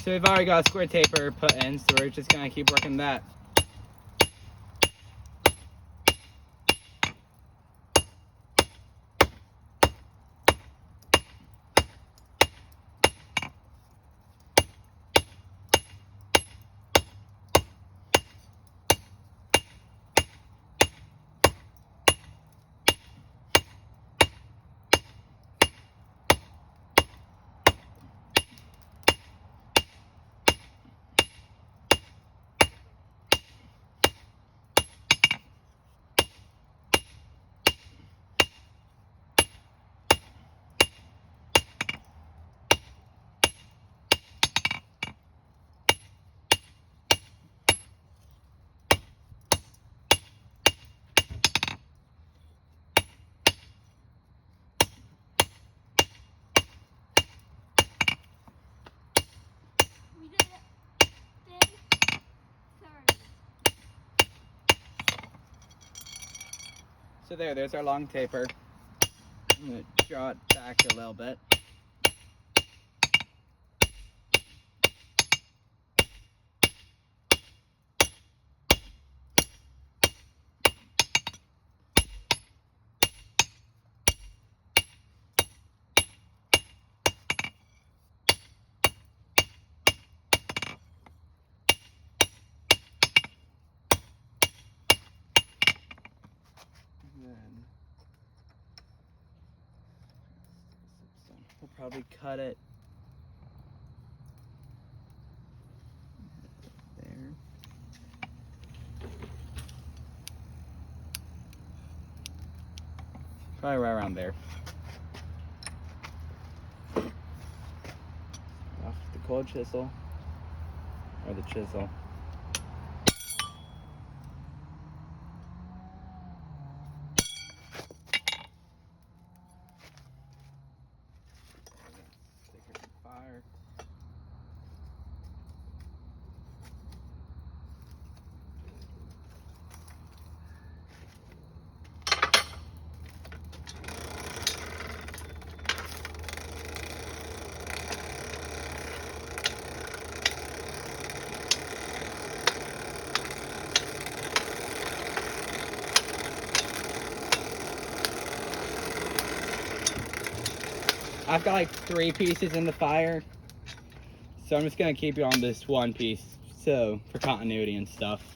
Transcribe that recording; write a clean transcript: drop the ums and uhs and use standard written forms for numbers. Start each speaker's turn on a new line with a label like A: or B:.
A: So we've already got a square taper put in, so we're just gonna keep working that.
B: We did it. Day 30.
A: So there's our long taper. I'm gonna draw it back a little bit. Then we'll probably cut it there. Probably right around there. Off the cold chisel or the chisel. Stick it in the fire. I've got like 3 pieces in the fire, so I'm just gonna keep it on this one piece, so for continuity and stuff.